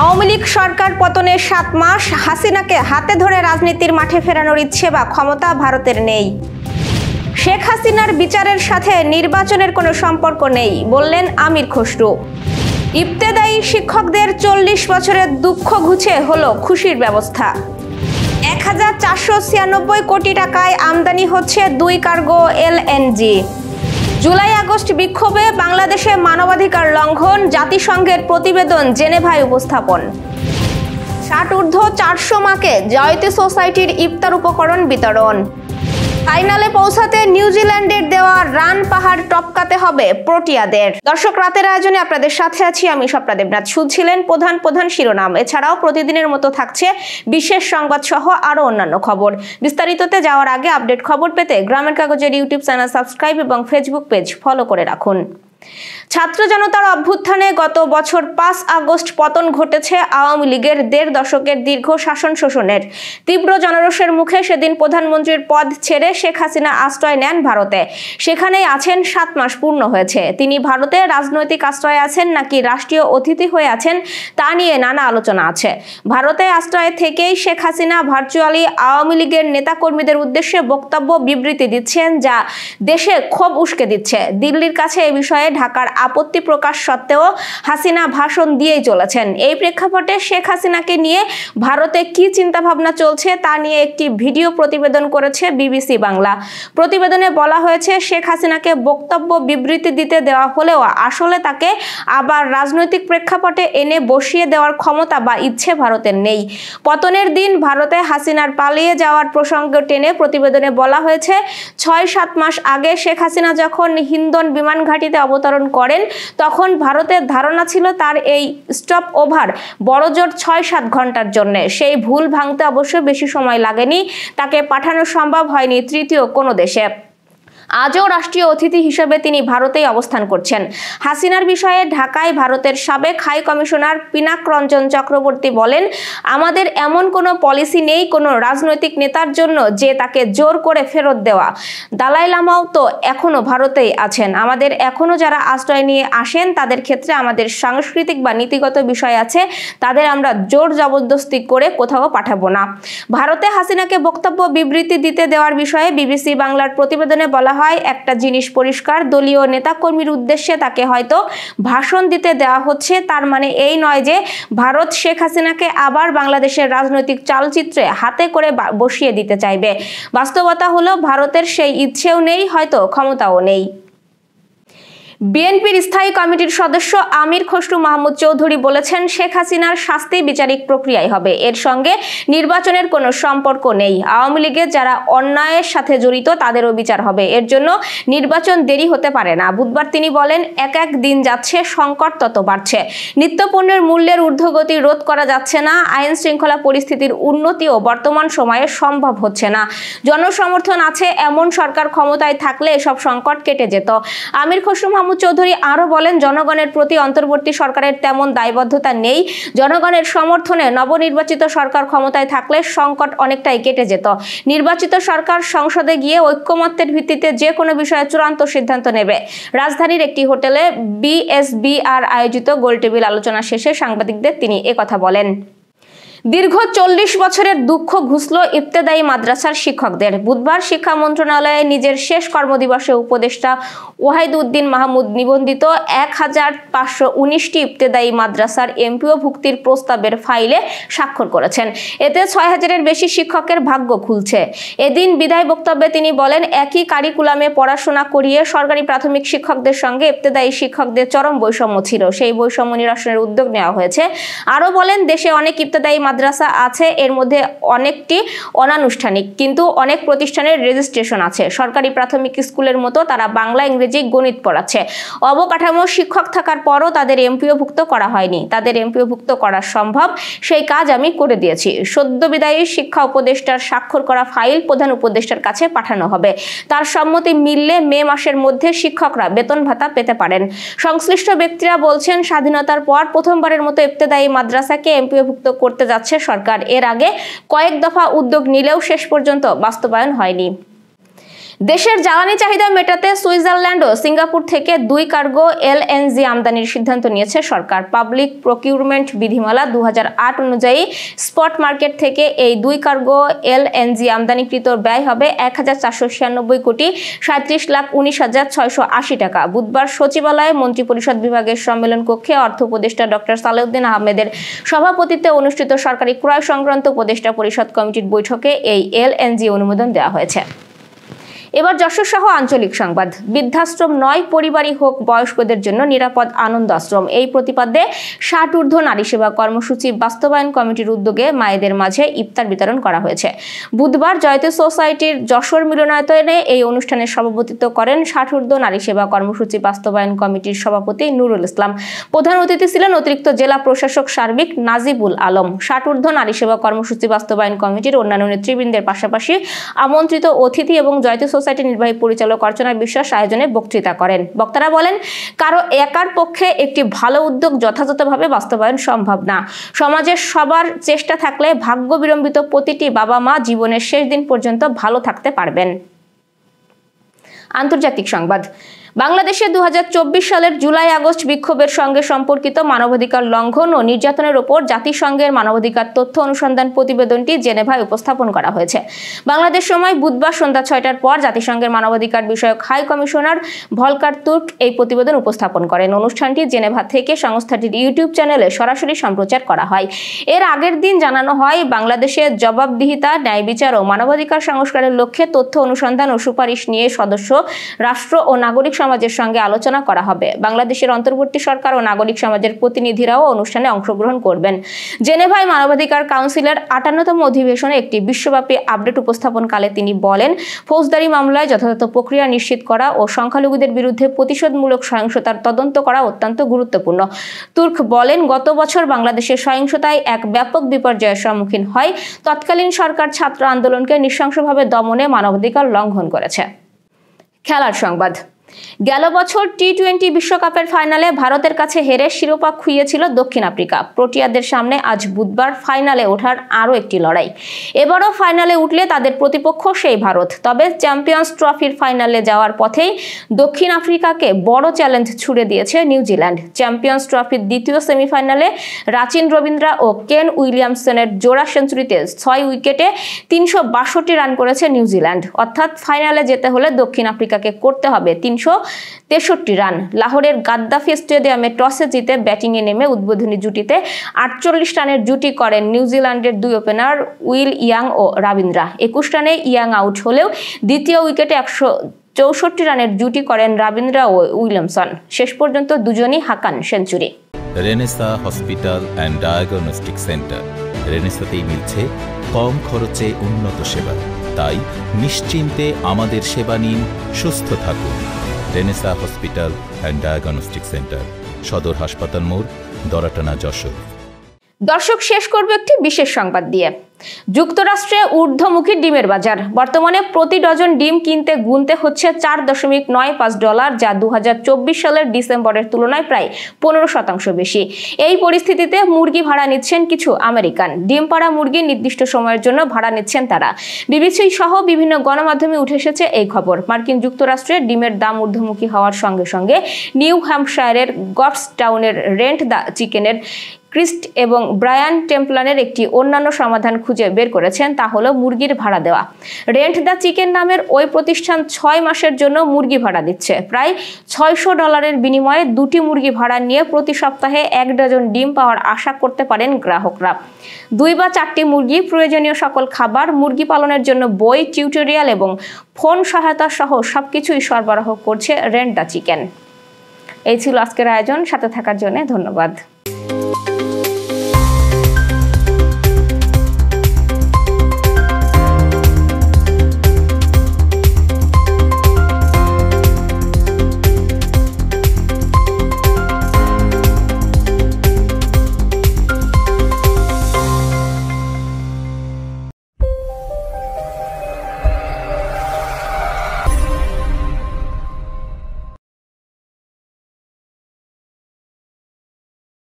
আওয়ামী লীগ সরকার পতনের 7 মাস, হাসিনাকে হাতে ধরে রাজনীতির মাঠে ফেরানোর ইচ্ছে বা ক্ষমতা ভারতের নেই। শেখ হাসিনার বিচারের সাথে নির্বাচনের কোনো সম্পর্ক নেই বললেন আমির খসরু। ইবতেদায়ী শিক্ষকদের 40 বছরের দুঃখ ঘুচে হলো খুশির ব্যবস্থা। 1496 কোটি টাকায় আমদানি হচ্ছে 2 কার্গো এলএনজি। জুলাই আগস্ট বিক্ষোভে বাংলাদেশে মানবাধিকার লঙ্ঘন, জাতিসংঘের প্রতিবেদন জেনেভায় উপস্থাপন। 60-400 মাকে জয়তী সোসাইটির ইফতার উপকরণ বিতরণ। ফাইনালে পৌঁছাতে নিউজিল্যান্ডের দেওয়া রান পাহাড় টপকাতে হবে প্রোটিয়াদের। দর্শক, রাতের আয়োজনে আপনাদের সাথে আছি আমি স্বপ্না দেবনাথ। শুনছিলেন প্রধান শিরোনাম। এছাড়াও প্রতিদিনের মতো থাকছে বিশেষ সংবাদ সহ আরো অন্যান্য খবর। বিস্তারিততে যাওয়ার আগে আপডেট খবর পেতে গ্রামের কাগজের ইউটিউব চ্যানেল সাবস্ক্রাইব এবং ফেসবুক পেজ ফলো করে রাখুন। ছাত্র জনতার অভ্যুত্থানে গত বছর 5 আগস্ট পতন ঘটেছে আওয়ামী লীগের 1.5 দশকের দীর্ঘ শাসন শোষণের। তীব্র জনরোষের মুখে সেদিন প্রধানমন্ত্রীর পদ ছেড়ে শেখ হাসিনা আশ্রয় নেন ভারতে। সেখানেই আছেন 7 মাস পূর্ণ হয়েছে। তিনি ভারতে রাজনৈতিক আশ্রয়ে আছেন নাকি রাষ্ট্রীয় অতিথি হয়ে আছেন তা নিয়ে নানা আলোচনা আছে। ভারতে আশ্রয়ে থেকেই শেখ হাসিনা ভার্চুয়ালি আওয়ামী লীগের নেতাকর্মীদের উদ্দেশ্যে বক্তব্য বিবৃতি দিচ্ছেন, যা দেশে ক্ষোভ উস্কে দিচ্ছে। দিল্লির কাছে এ বিষয়ে ঢাকার আপত্তি প্রকাশ সত্ত্বেও হাসিনা ভাষণ দিয়েই চলেছেন। এই প্রেক্ষাপটে শেখ হাসিনাকে নিয়ে ভারতে কি চিন্তাভাবনা চলছে তা নিয়ে একটি ভিডিও প্রতিবেদন করেছে বিবিসি বাংলা। প্রতিবেদনে বলা হয়েছে, শেখ হাসিনাকে বক্তব্য বিবৃতি দিতে দেওয়া হলেও আসলে তাকে আবার রাজনৈতিক প্রেক্ষাপটে এনে বসিয়ে দেওয়ার ক্ষমতা বা ইচ্ছে ভারতের নেই। পতনের দিন ভারতে হাসিনার পালিয়ে যাওয়ার প্রসঙ্গ টেনে প্রতিবেদনে বলা হয়েছে, 6-7 মাস আগে শেখ হাসিনা যখন হিন্দন বিমান ঘাঁটিতে অবতরণ করেন তখন ভারতের ধারণা ছিল তার এই স্টপ ওভার বড়জোর 6-7 ঘন্টার জন্য। সেই ভুল ভাঙতে অবশ্য বেশি সময় লাগেনি, তাকে পাঠানো সম্ভব হয়নি তৃতীয় কোনো দেশে। আজও রাষ্ট্রীয় অতিথি হিসেবে তিনি ভারতেই অবস্থান করছেন। হাসিনার বিষয়ে ঢাকায় ভারতের সাবেক হাই কমিশনার পিনাক রঞ্জন চক্রবর্তী বলেন, আমাদের এমন কোনো পলিসি নেই কোনো রাজনৈতিক নেতার জন্য যে তাকে জোর করে ফেরত দেওয়া। দালাই লামাও তো এখনো ভারতেই আছেন। আমাদের এখনো যারা আশ্রয় নিয়ে আসেন তাদের ক্ষেত্রে আমাদের সাংস্কৃতিক বা নীতিগত বিষয় আছে, তাদের আমরা জোর জবরদস্তি করে কোথাও পাঠাবো না। ভারতে হাসিনাকে বক্তব্য বিবৃতি দিতে দেওয়ার বিষয়ে বিবিসি বাংলার প্রতিবেদনে বলা একটা জিনিস পরিষ্কার, দলীয় নেতাকর্মীর উদ্দেশ্যে তাকে হয়তো ভাষণ দিতে দেওয়া হচ্ছে, তার মানে এই নয় যে ভারত শেখ হাসিনাকে আবার বাংলাদেশের রাজনৈতিক চালচিত্রে হাতে করে বসিয়ে দিতে চাইবে। বাস্তবতা হলো ভারতের সেই ইচ্ছেও নেই, হয়তো ক্ষমতাও নেই। বিএনপির স্থায়ী কমিটির সদস্য আমির খসরু মাহমুদ চৌধুরী বলেছেন, শেখ হাসিনার শাস্তি বিচারিক প্রক্রিয়ায় হবে, এর সঙ্গে নির্বাচনের কোনো সম্পর্ক নেই। আওয়ামী লীগের যারা অন্যায়ের সাথে জড়িত তাদেরও বিচার হবে, এর জন্য নির্বাচন দেরি হতে পারে না। বুধবার তিনি বলেন, এক দিন যাচ্ছে সংকট তত বাড়ছে, নিত্যপণ্যের মূল্যের ঊর্ধ্বগতি রোধ করা যাচ্ছে না, আইন শৃঙ্খলা পরিস্থিতির উন্নতিও বর্তমান সময়ে সম্ভব হচ্ছে না। জনসমর্থন আছে এমন সরকার ক্ষমতায় থাকলে এসব সংকট কেটে যেত। আমির খসরু মাহমুদ চৌধুরী আরো বলেন, জনগণের প্রতি অন্তর্বর্তী সরকারের তেমন দায়বদ্ধতা নেই। জনগণের সমর্থনে নবনির্বাচিত সরকার ক্ষমতায় থাকলে সংকট অনেকটাই কেটে যেত। নির্বাচিত সরকার সংসদে গিয়ে ঐক্যমত্যের ভিত্তিতে যে কোনো বিষয়ে চূড়ান্ত সিদ্ধান্ত নেবে। রাজধানীর একটি হোটেলে বিএসবিআর আয়োজিত গোলটেবিল আলোচনা শেষে সাংবাদিকদের তিনি একথা বলেন। দীর্ঘ 40 বছরের দুঃখ ঘুচল ইবতেদায়ী মাদ্রাসার শিক্ষকদের। বুধবার শিক্ষা মন্ত্রণালয়ে নিজের শেষ কর্মদিবসে উপদেষ্টা ওয়াহিদ উদ্দিন মাহমুদ নিবন্ধিত 1519টি ইবতেদায়ী মাদ্রাসার এমপিও ভুক্তির প্রস্তাবের ফাইলে স্বাক্ষর করেছেন। এতে 6000-এর বেশি শিক্ষকের ভাগ্য খুলছে। এদিন বিদায় বক্তব্যে তিনি বলেন, একই কারিকুলামে পড়াশোনা করিয়ে সরকারি প্রাথমিক শিক্ষকদের সঙ্গে ইবতেদায়ী শিক্ষকদের চরম বৈষম্য ছিল, সেই বৈষম্য নিরসনের উদ্যোগ নেওয়া হয়েছে। আরো বলেন, দেশে অনেক ইবতেদায়ী মাদ্রাসা আছে, এর মধ্যে অনেকটি অনানুষ্ঠানিক, কিন্তু অনেক প্রতিষ্ঠানের রেজিস্ট্রেশন আছে। সরকারি প্রাথমিক স্কুলের মতো তারা বাংলা, ইংরেজি, গণিত পড়াচ্ছে। অবকাঠামো শিক্ষক থাকার পরও তাদের এমপিওভুক্ত করা হয়নি। তাদের এমপিওভুক্ত করা সম্ভব, সেই কাজ আমি করে দিয়েছি। সদ্য বিদায়ী শিক্ষা উপদেষ্টার স্বাক্ষর করা ফাইল প্রধান উপদেষ্টার কাছে পাঠানো হবে। তার সম্মতি মিললে মে মাসের মধ্যে শিক্ষকরা বেতন ভাতা পেতে পারেন। সংশ্লিষ্ট ব্যক্তিরা বলছেন, স্বাধীনতার পর প্রথমবারের মতো ইবতেদায়ী মাদ্রাসাকে এমপিওভুক্ত করতে যাচ্ছে সরকার। এর আগে কয়েক দফা উদ্যোগ নিলেও শেষ পর্যন্ত বাস্তবায়ন হয়নি। দেশের জ্বালানি চাহিদা মেটাতে সুইজারল্যান্ড ও সিঙ্গাপুর থেকে 2 কার্গো এলএনজি আমদানির সিদ্ধান্ত নিয়েছে সরকার। পাবলিক প্রকিউরমেন্ট বিধিমালা 2008 অনুযায়ী স্পট মার্কেট থেকে এই 2 কার্গো এলএনজি আমদানিকৃত ব্যয় হবে 1496 কোটি 37,19,680 টাকা। বুধবার সচিবালয়ে মন্ত্রিপরিষদ বিভাগের সম্মেলন কক্ষে অর্থ উপদেষ্টা ডক্টর সালেউদ্দিন আহমেদের সভাপতিত্বে অনুষ্ঠিত সরকারি ক্রয় সংক্রান্ত উপদেষ্টা পরিষদ কমিটির বৈঠকে এই এলএনজি অনুমোদন দেওয়া হয়েছে। এবার যশোর সহ আঞ্চলিক সংবাদ। বৃদ্ধাশ্রম নয়, পরিবারই হোক বয়স্কদের জন্য নিরাপদ আনন্দ আশ্রম, এই প্রতিপাদ্যে 60 ঊর্ধ্ব নারী সেবা কর্মসূচি বাস্তবায়ন কমিটির উদ্যোগে মায়েদের মাঝে ইফতার বিতরণ করা হয়েছে। বুধবার জয়তী সোসাইটির যশোর মিলনায়তনে এই অনুষ্ঠানের সভাপতিত্ব করেন 60 ঊর্ধ্ব নারী সেবা কর্মসূচি বাস্তবায়ন কমিটির সভাপতি নুরুল ইসলাম। প্রধান অতিথি ছিলেন অতিরিক্ত জেলা প্রশাসক সার্বিক নাজিবুল আলম। 60 ঊর্ধ্ব নারী সেবা কর্মসূচি বাস্তবায়ন কমিটির অন্যান্য নেতৃবৃন্দের পাশাপাশি আমন্ত্রিত অতিথি এবং জয়তী সোসাইটির নির্বাহী পরিচালক অর্চনা বিশ্বাস আয়োজনে বক্তৃতা করেন। বক্তারা বলেন, কারো একার পক্ষে একটি ভালো উদ্যোগ যথাযথভাবে বাস্তবায়ন সম্ভব না। সমাজের সবার চেষ্টা থাকলে ভাগ্য বিড়ম্বিত প্রতিটি বাবা মা জীবনের শেষ দিন পর্যন্ত ভালো থাকতে পারবেন। আন্তর্জাতিক সংবাদ। বাংলাদেশে 2024 সালের জুলাই-আগস্ট বিক্ষোভের সঙ্গে সম্পর্কিত মানবাধিকার লঙ্ঘন ও নির্যাতনের উপর জাতিসংঘের মানবাধিকার তথ্য অনুসন্ধান প্রতিবেদনটি জেনেভায় উপস্থাপন করা হয়েছে। বাংলাদেশ সময় বুধবার সন্ধ্যা 6টার পর জাতিসংঘের মানবাধিকার বিষয়ক হাই কমিশনার ভলকার তুর্ক এই প্রতিবেদন উপস্থাপন করেন। অনুষ্ঠানটি জেনেভা থেকে সংস্থাটির ইউটিউব চ্যানেলে সরাসরি সম্প্রচার করা হয়। এর আগের দিন জানানো হয়, বাংলাদেশের জবাবদিহিতা, ন্যায় বিচার ও মানবাধিকার সংস্কারের লক্ষ্যে তথ্য অনুসন্ধান ও সুপারিশ নিয়ে সদস্য রাষ্ট্র ও নাগরিক সমাজের সঙ্গে আলোচনা করা হবে। বাংলাদেশের অন্তর্বর্তী সরকার ও নাগরিক সমাজের প্রতিনিধিরাও অনুষ্ঠানে অংশগ্রহণ করবেন। জেনেভায় মানবাধিকার কাউন্সিলের 58তম অধিবেশনে একটি বিশ্বব্যাপী আপডেট উপস্থাপনকালে তিনি বলেন, ফৌজদারি মামলায় যথাযথ প্রক্রিয়া নিশ্চিত করা ও সংখ্যালঘুদের বিরুদ্ধে প্রতিশোধমূলক সহিংসতার তদন্ত করা অত্যন্ত গুরুত্বপূর্ণ। তুর্ক বলেন, গত বছর বাংলাদেশের সহিংসতায় এক ব্যাপক বিপর্যয়ের সম্মুখীন হয়। তৎকালীন সরকার ছাত্র আন্দোলনকে নৃশংসভাবে দমনে মানবাধিকার লঙ্ঘন করেছে। খেলার সংবাদ। গেল বছর টি-20 বিশ্বকাপের ফাইনালে ভারতের কাছে হেরে শিরোপা খুইয়েছিল দক্ষিণ আফ্রিকা। প্রোটিয়াদের সামনে আজ বুধবার ফাইনালে ওঠার আরও একটি লড়াই। এবারও ফাইনালে উঠলে তাদের প্রতিপক্ষ সেই ভারত। তবে চ্যাম্পিয়ন্স ট্রফির ফাইনালে যাওয়ার পথেই দক্ষিণ আফ্রিকাকে বড় চ্যালেঞ্জ ছুড়ে দিয়েছে নিউজিল্যান্ড। চ্যাম্পিয়ন্স ট্রফির দ্বিতীয় সেমিফাইনালে রাচিন রবীন্দ্রা ও কেন উইলিয়ামসনের জোড়া সেঞ্চুরিতে 6 উইকেটে 362 রান করেছে নিউজিল্যান্ড। অর্থাৎ ফাইনালে যেতে হলে দক্ষিণ আফ্রিকাকে করতে হবে 363 রান। লাহোরের গাদ্দাফি স্টেডিয়ামে টসে জিতে ব্যাটিংয়ে নেমে উদ্বোধনী জুটিতে 48 রানের জুটি করেন নিউজিল্যান্ডের 2 ওপেনার উইল ইয়াং ও রবীন্দ্রা। 21 রানে ইয়াং আউট হলেও দ্বিতীয় উইকেটে 164 রানের জুটি করেন রবীন্দ্রা ও উইলিয়ামসন। শেষ পর্যন্ত দুজনই হাঁকান century. Renaissance hospital and diagnostic centre. রেনেসাতেই মিলছে কম খরচে উন্নত সেবা। তাই নিশ্চিন্তে আমাদের সেবা নিন, সুস্থ থাকুন। Renaissance hospital and diagnostic centre, সদর হাসপাতাল মোড়, দরাটানা, যশোর। দর্শক, শেষ করব একটি বিশেষ সংবাদ দিয়ে। যুক্তরাষ্ট্রে ঊর্ধ্বমুখী ডিমের বাজার। বর্তমানে প্রতি ডজন ডিম কিনতে গুনতে হচ্ছে $4.95, যা 2024 সালের ডিসেম্বরের তুলনায় প্রায় 15% বেশি। এই পরিস্থিতিতে মুরগি ভাড়া নিচ্ছেন কিছু আমেরিকান। ডিম পাড়া মুরগি নির্দিষ্ট সময়ের জন্য ভাড়া নিচ্ছেন তারা। বিবিসি সহ বিভিন্ন গণমাধ্যমে উঠে এসেছে এই খবর। মার্কিন যুক্তরাষ্ট্রে ডিমের দাম ঊর্ধ্বমুখী হওয়ার সঙ্গে সঙ্গে নিউ হ্যাম্পশায়ারের গটসটাউনের রেন্ট দ্য চিকেনের ক্রিস্ট এবং ব্রায়ান টেম্পলানের একটি অন্যান্য সমাধান খুঁজে বের করেছেন, তা হলো মুরগির ভাড়া দেওয়া। রেন্ট দ্য চিকেন নামের ওই প্রতিষ্ঠান 6 মাসের জন্য মুরগি ভাড়া দিচ্ছে। প্রায় $600 বিনিময়ে 2টি মুরগি ভাড়া নিয়ে প্রতি সপ্তাহে 1 ডজন ডিম পাওয়ার আশা করতে পারেন গ্রাহকরা। 2 বা 4টি মুরগি, প্রয়োজনীয় সকল খাবার, মুরগি পালনের জন্য বই, টিউটোরিয়াল এবং ফোন সহায়তা সহ সবকিছুই সরবরাহ করছে রেন্ট দ্য চিকেন। এই ছিল আজকের আয়োজন। সাথে থাকার জন্য ধন্যবাদ।